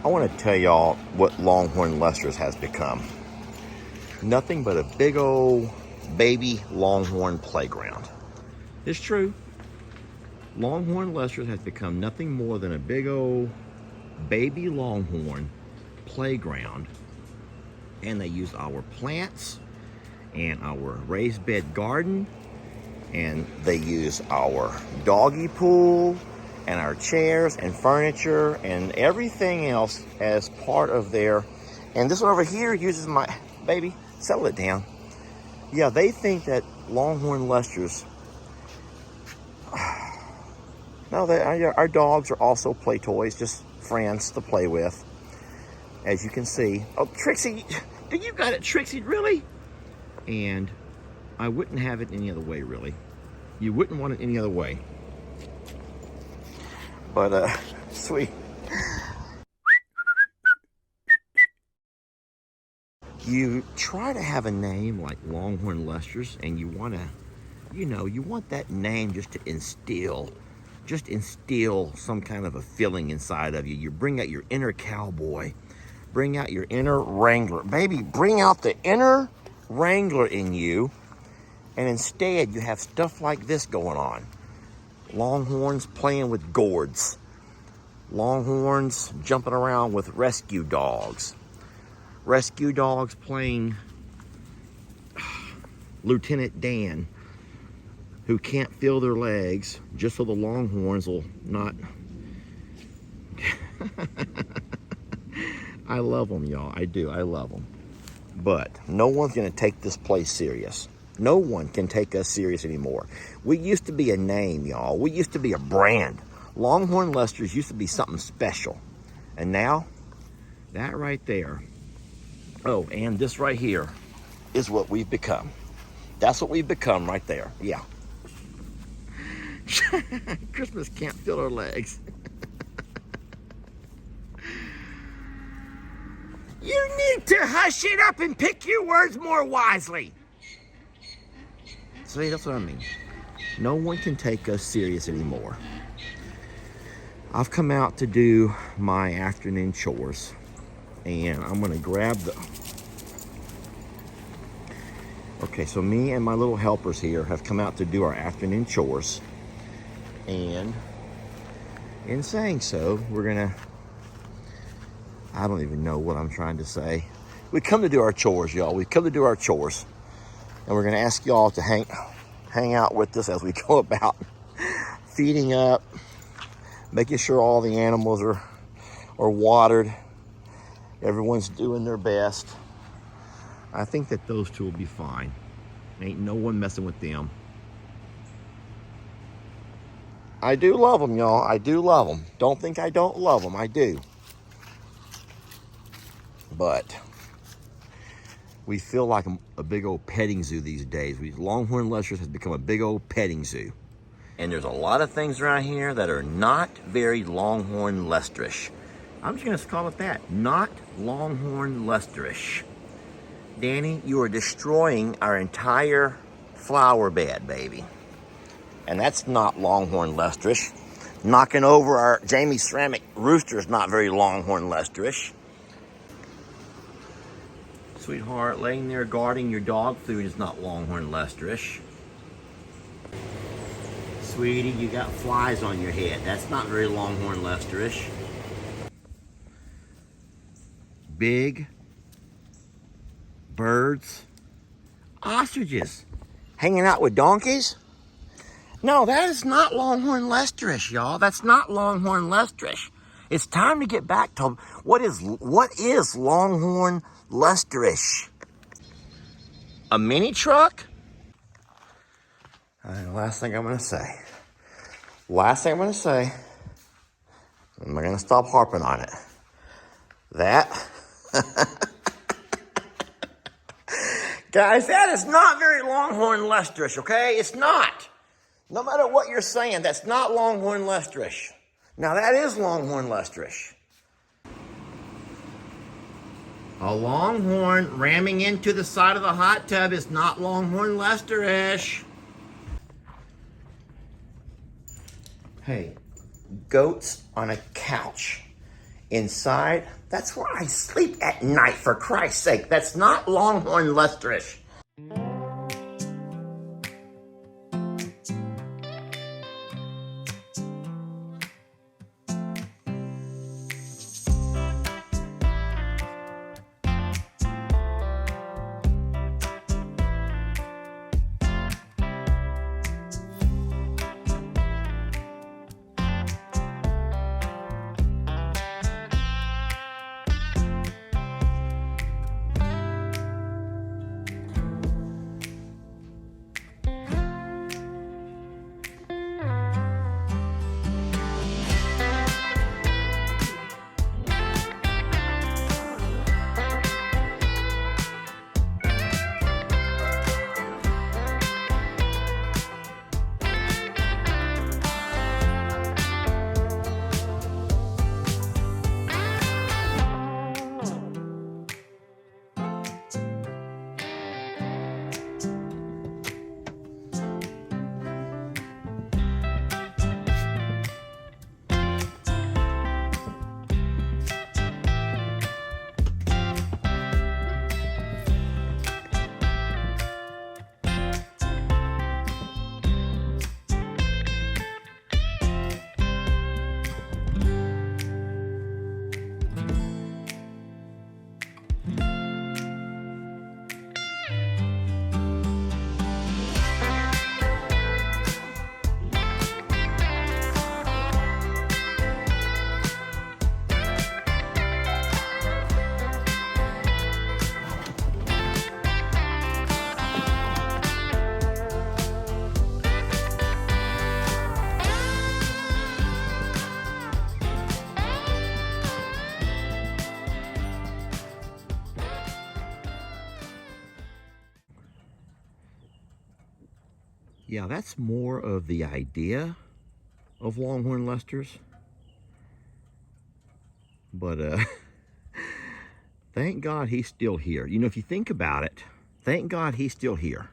I want to tell y'all what Longhorn Lester's has become. Nothing but a big old baby Longhorn playground. It's true. Longhorn Lester's has become nothing more than a big old baby Longhorn playground. And they use our plants and our raised bed garden, and they use our doggy pool and our chairs and furniture and everything else as part of their, and this one over here uses my, baby, settle it down. Yeah, they think that Longhorn Lester's, no, our dogs are also play toys, just friends to play with, as you can see. Oh, Trixie, do you got it, Trixie, really? And I wouldn't have it any other way, really. You wouldn't want it any other way. But, sweet. You try to have a name like Longhorn Lester's, and you want to, you want that name just to instill some kind of a feeling inside of you. You bring out your inner cowboy, bring out your inner wrangler. Baby, bring out the inner wrangler in you, and instead you have stuff like this going on. Longhorns playing with gourds. Longhorns jumping around with rescue dogs. Rescue dogs playing Lieutenant Dan, who can't feel their legs, just so the Longhorns will not... I love them, y'all. I do. I love them. But no one's going to take this place serious. No one can take us serious anymore. We used to be a name, y'all. We used to be a brand. Longhorn Lester's used to be something special. And now, that right there. Oh, and this right here is what we've become. That's what we've become right there. Yeah. Christmas can't feel our legs. You need to hush it up and pick your words more wisely. See, that's what I mean. No one can take us serious anymore. I've come out to do my afternoon chores, and I'm gonna grab the... Okay, so me and my little helpers here have come out to do our afternoon chores, and in saying so, we're gonna... I don't even know what I'm trying to say. We come to do our chores, y'all. We come to do our chores. And we're gonna ask y'all to hang out with us as we go about feeding up, making sure all the animals are watered. Everyone's doing their best. I think that those two will be fine. Ain't no one messing with them. I do love them, y'all. I do love them. Don't think I don't love them. I do. But we feel like a big old petting zoo these days. Longhorn Lester's has become a big old petting zoo. And there's a lot of things around here that are not very Longhorn Lesterish. I'm just gonna call it that, not Longhorn Lesterish. Danny, you are destroying our entire flower bed, baby. And that's not Longhorn Lesterish. Knocking over our Jamie ceramic rooster is not very Longhorn Lesterish. Sweetheart, laying there guarding your dog food is not Longhorn Lesterish. Sweetie, you got flies on your head. That's not very Longhorn Lesterish. Big birds, ostriches, hanging out with donkeys? No, that is not Longhorn Lesterish, y'all. That's not Longhorn Lesterish. It's time to get back to what is Longhorn Lesterish. A mini truck? Last thing I'm gonna say. I'm not gonna stop harping on it. That, guys, that is not very Longhorn Lesterish, okay? It's not. No matter what you're saying, that's not Longhorn Lesterish. Now that is Longhorn Lesterish. A Longhorn ramming into the side of the hot tub is not Longhorn Lesterish. Hey, goats on a couch inside. That's where I sleep at night, for Christ's sake. That's not Longhorn lusterish. Yeah, that's more of the idea of Longhorn Lesters. But thank God he's still here. You know, if you think about it, thank God he's still here.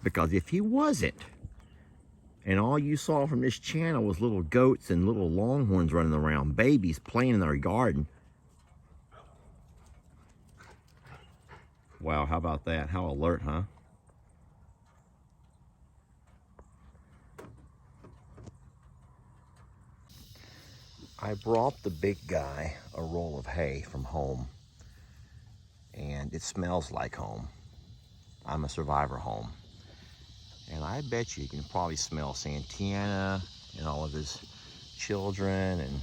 Because if he wasn't, and all you saw from this channel was little goats and little longhorns running around, babies playing in their garden. Wow, how about that? How alert, huh? I brought the big guy a roll of hay from home, and it smells like home. I'm a survivor home. And I bet you can probably smell Santana and all of his children, and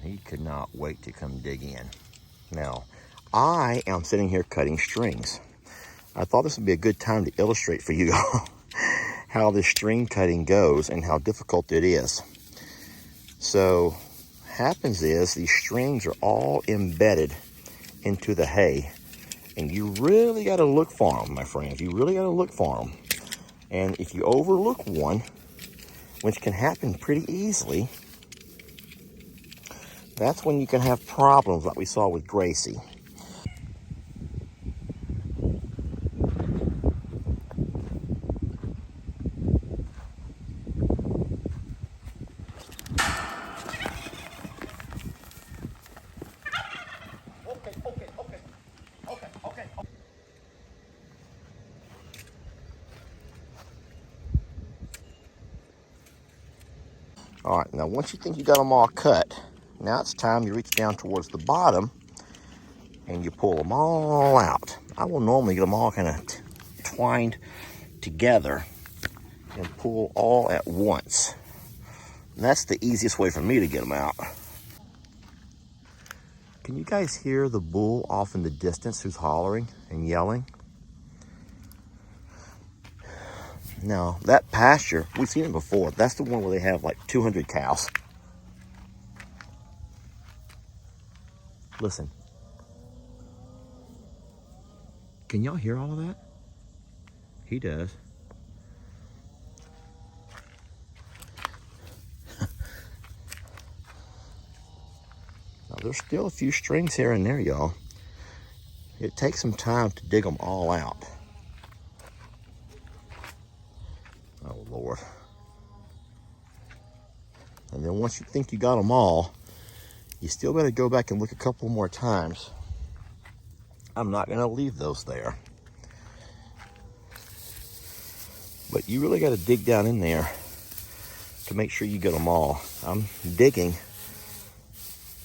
he could not wait to come dig in. Now, I am sitting here cutting strings. I thought this would be a good time to illustrate for you all how this string cutting goes and how difficult it is. So, happens is these strings are all embedded into the hay, and you really got to look for them, my friends. You really got to look for them. And if you overlook one, which can happen pretty easily, that's when you can have problems like we saw with Gracie. All right, now once you think you got them all cut, now it's time you reach down towards the bottom and you pull them all out. I will normally get them all kind of twined together and pull all at once. And that's the easiest way for me to get them out. Can you guys hear the bull off in the distance who's hollering and yelling? Now, that pasture, we've seen it before. That's the one where they have like 200 cows. Listen. Can y'all hear all of that? He does. Now, there's still a few strings here and there, y'all. It takes some time to dig them all out. Oh, Lord. And then once you think you got them all, You still better go back and look a couple more times. I'm not going to leave those there. But you really got to dig down in there to make sure you get them all. I'm digging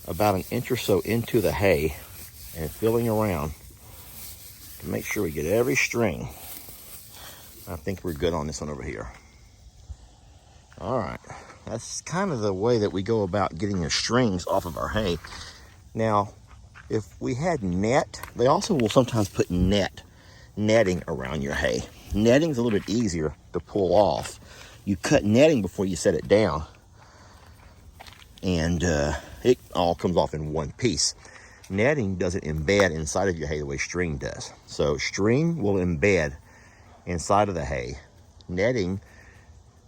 about an inch or so into the hay and feeling around to make sure we get every string. I think we're good on this one over here. All right, that's kind of the way that we go about getting the strings off of our hay. Now, if we had net, they also will sometimes put netting around your hay. Netting's a little bit easier to pull off. You cut netting before you set it down, and it all comes off in one piece. Netting doesn't embed inside of your hay the way string does. So string will embed inside of the hay. Netting,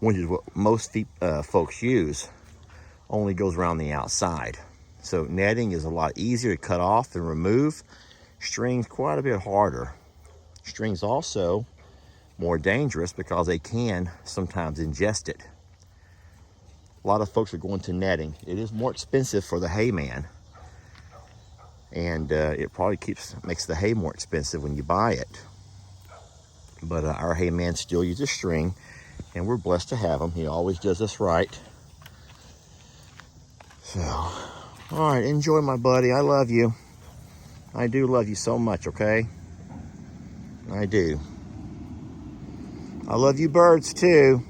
which is what most folks use, only goes around the outside. So netting is a lot easier to cut off and remove. String's quite a bit harder. String's also more dangerous because they can sometimes ingest it. A lot of folks are going to netting. It is more expensive for the hayman, and it probably makes the hay more expensive when you buy it. But our hayman still uses string, and we're blessed to have him. He always does us right. So, all right, enjoy, my buddy. I love you. I do love you so much, okay? I do. I love you birds too.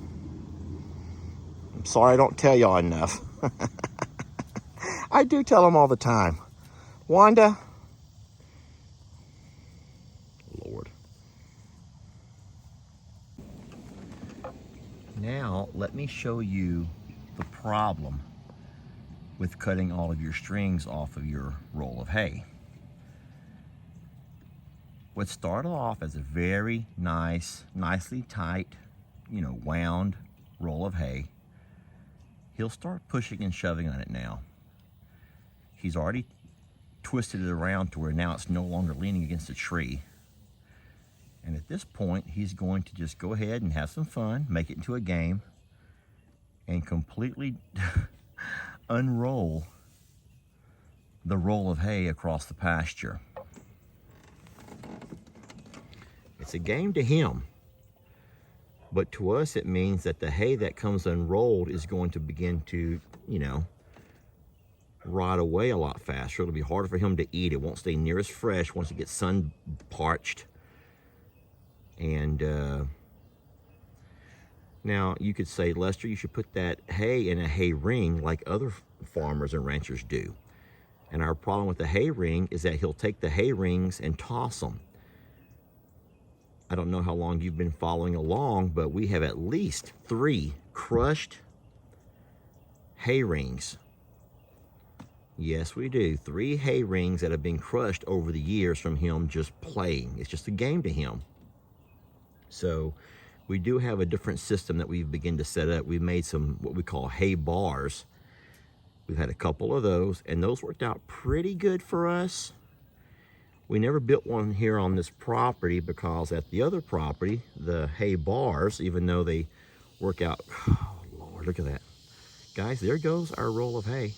I'm sorry I don't tell y'all enough. I do tell them all the time. Wanda. Lord. Now, let me show you the problem with cutting all of your strings off of your roll of hay. What started off as a very nicely tight, wound roll of hay, he'll start pushing and shoving on it now. He's already twisted it around to where now it's no longer leaning against a tree. And at this point, he's going to just go ahead and have some fun, make it into a game, and completely unroll the roll of hay across the pasture. It's a game to him, but to us it means that the hay that comes unrolled is going to begin to, rot away a lot faster. It'll be harder for him to eat. It won't stay near as fresh once it gets sun parched. And now you could say, Lester, you should put that hay in a hay ring like other farmers and ranchers do. And our problem with the hay ring is that he'll take the hay rings and toss them. I don't know how long you've been following along, but we have at least 3 crushed hay rings. Yes, we do. 3 hay rings that have been crushed over the years from him just playing. It's just a game to him. So we do have a different system that we've begun to set up. We've made some what we call hay bars. We've had a couple of those, and those worked out pretty good for us. We never built one here on this property because at the other property, the hay bars, even though they work out, oh Lord, look at that. Guys, there goes our roll of hay.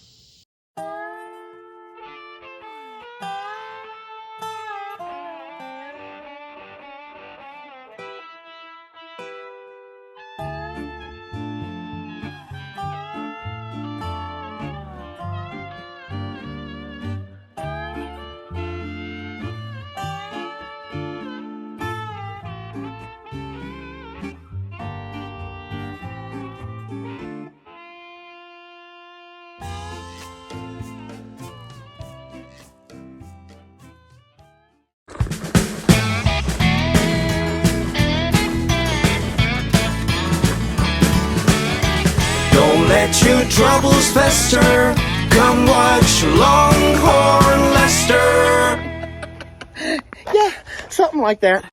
Let your troubles fester. Come watch Longhorn Lester. Yeah, something like that.